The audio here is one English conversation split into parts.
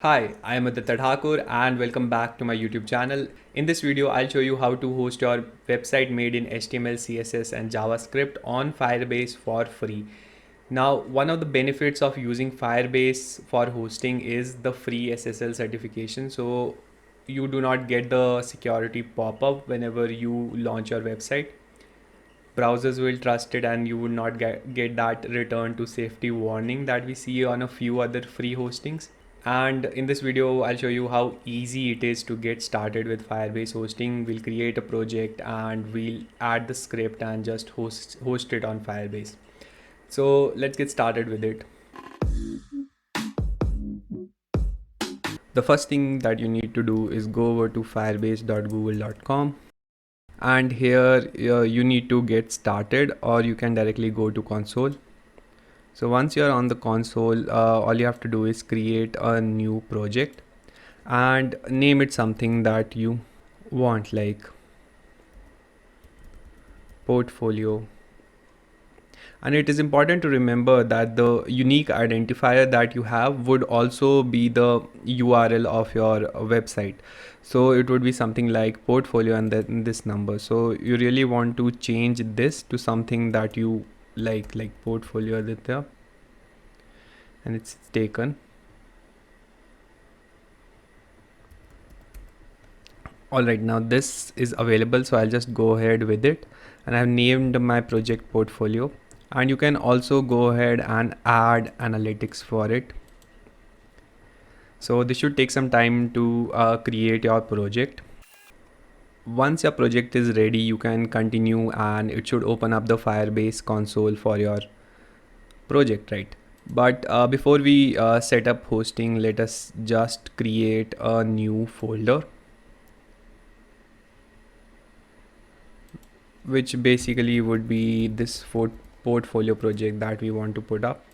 Hi, I am Aditya Thakur and welcome back to my YouTube channel. In this video, I'll show you how to host your website made in HTML, CSS and JavaScript on Firebase for free. Now, one of the benefits of using Firebase for hosting is the free SSL certification. So you do not get the security pop-up whenever you launch your website. Browsers will trust it and you would not get that return to safety warning that we see on a few other free hostings. And in this video, I'll show you how easy it is to get started with Firebase hosting. We'll create a project and we'll add the script and just host it on Firebase. So let's get started with it. The first thing that you need to do is go over to firebase.google.com, and here you need to get started, or you can directly go to console. So once you're on the console, all you have to do is create a new project and name it something that you want, like portfolio. And it is important to remember that the unique identifier that you have would also be the URL of your website. So it would be something like portfolio and then this number. So you really want to change this to something that you like portfolio Aditya, and it's taken. Alright, now this is available, so I'll just go ahead with it, and I've named my project portfolio. And you can also go ahead and add analytics for it. So this should take some time to create your project. Once your project is ready, you can continue and it should open up the Firebase console for your project, right? But before we set up hosting, let us just create a new folder, which basically would be this portfolio project that we want to put up.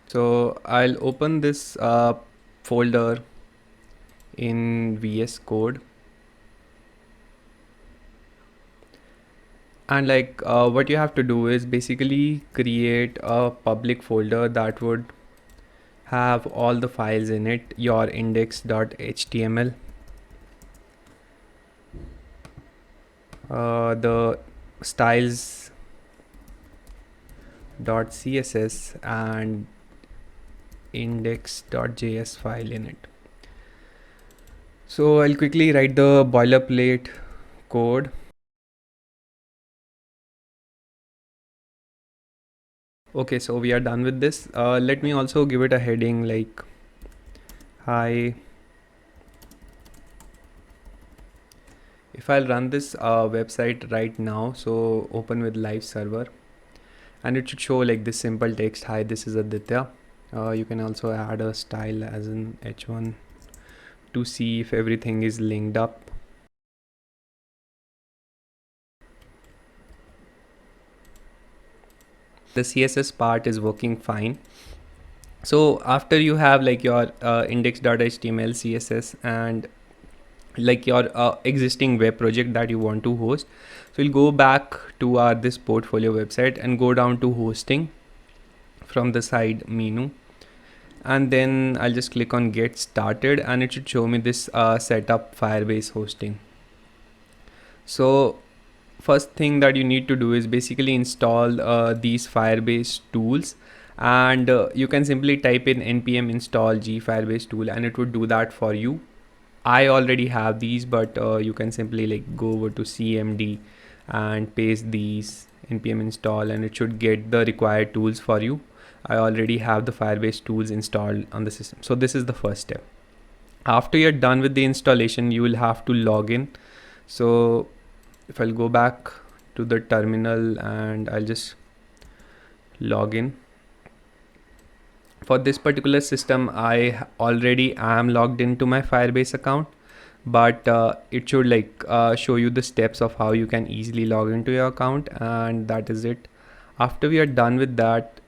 So I'll open this folder in VS Code, and what you have to do is basically create a public folder that would have all the files in it, your index.html, the styles.css and index.js file in it. So I'll quickly write the boilerplate code. Okay, so we are done with this. Let me also give it a heading like hi. If I'll run this website right now, so open with live server, and it should show like this simple text, hi, this is Aditya. You can also add a style as in h1 to see if everything is linked up. The CSS part is working fine. So after you have like your index.html, CSS, and like your existing web project that you want to host, so we'll go back to our this portfolio website and go down to hosting from the side menu, and then I'll just click on get started, and it should show me this setup Firebase hosting. So first thing that you need to do is basically install these Firebase tools, and you can simply type in npm install g Firebase tool and it would do that for you. I already have these, but you can simply like go over to cmd and paste these npm install and it should get the required tools for you. I already have the Firebase tools installed on the system. So this is the first step. After you're done with the installation, you will have to log in. So if I'll go back to the terminal and I'll just log in. For this particular system, I already am logged into my Firebase account, but it should show you the steps of how you can easily log into your account, and that is it. After we are done with that,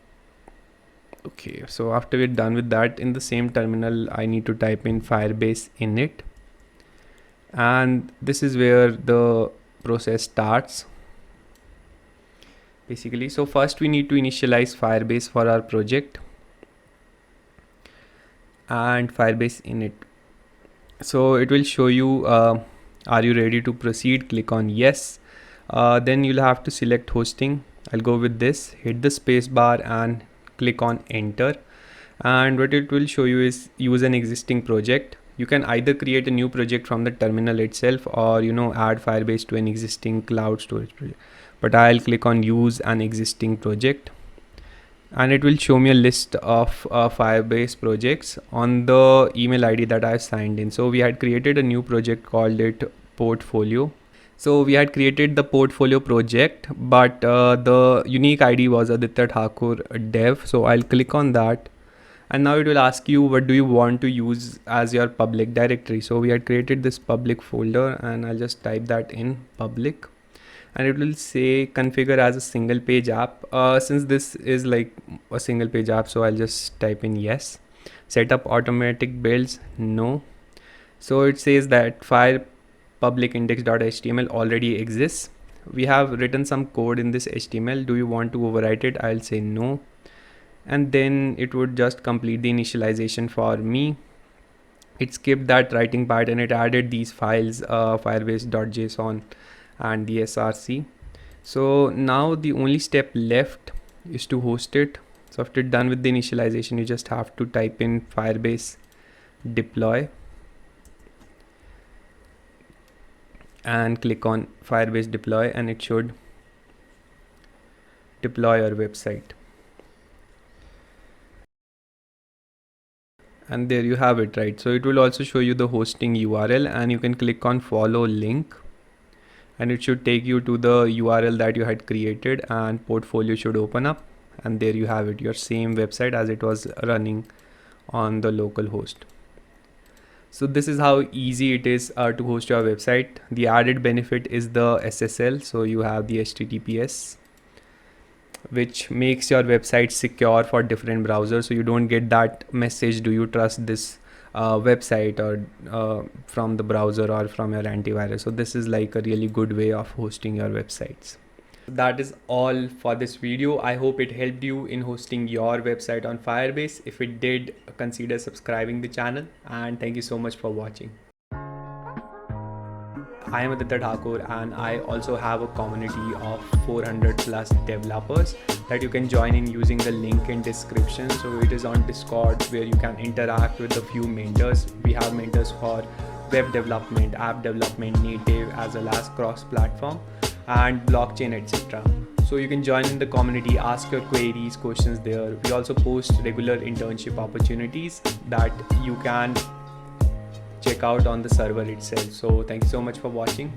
okay, so after we're done with that, in the same terminal, I need to type in Firebase init, and this is where the process starts basically. So first we need to initialize Firebase for our project, and Firebase init. So it will show you, are you ready to proceed? Click on yes. Then you'll have to select hosting. I'll go with this, hit the space bar and click on enter. And what it will show you is use an existing project. You can either create a new project from the terminal itself, or add Firebase to an existing cloud storage project. But I'll click on use an existing project, and it will show me a list of Firebase projects on the email ID that I signed in. So we had created a new project, called it portfolio. So we had created the portfolio project, but the unique ID was Aditya Thakur dev. So I'll click on that, and now it will ask you what do you want to use as your public directory. So we had created this public folder, and I'll just type that in public, and it will say configure as a single page app. Since this is like a single page app, so I'll just type in yes. Set up automatic builds, no. So it says that file public index.html already exists. We have written some code in this HTML. Do you want to overwrite it? I'll say no. And then it would just complete the initialization for me. It skipped that writing part and it added these files, firebase.json and the src. So now the only step left is to host it. So after done with the initialization, you just have to type in Firebase deploy and click on Firebase deploy, and it should deploy your website. And there you have it, right? So it will also show you the hosting URL, and you can click on follow link, and it should take you to the URL that you had created, and portfolio should open up, and there you have it, your same website as it was running on the local host. So this is how easy it is to host your website. The added benefit is the SSL. So you have the HTTPS, which makes your website secure for different browsers. So you don't get that message, do you trust this website, or from the browser or from your antivirus. So this is like a really good way of hosting your websites. That is all for this video. I hope it helped you in hosting your website on Firebase. If it did, consider subscribing the channel, and thank you so much for watching. I am Aditya Thakur, and I also have a community of 400 plus developers that you can join in using the link in description. So it is on Discord, where you can interact with a few mentors. We have mentors for web development, app development, native, as well as cross-platform and blockchain, etc. So you can join in the community, ask your queries, questions there. We also post regular internship opportunities that you can check out on the server itself. So thank you so much for watching.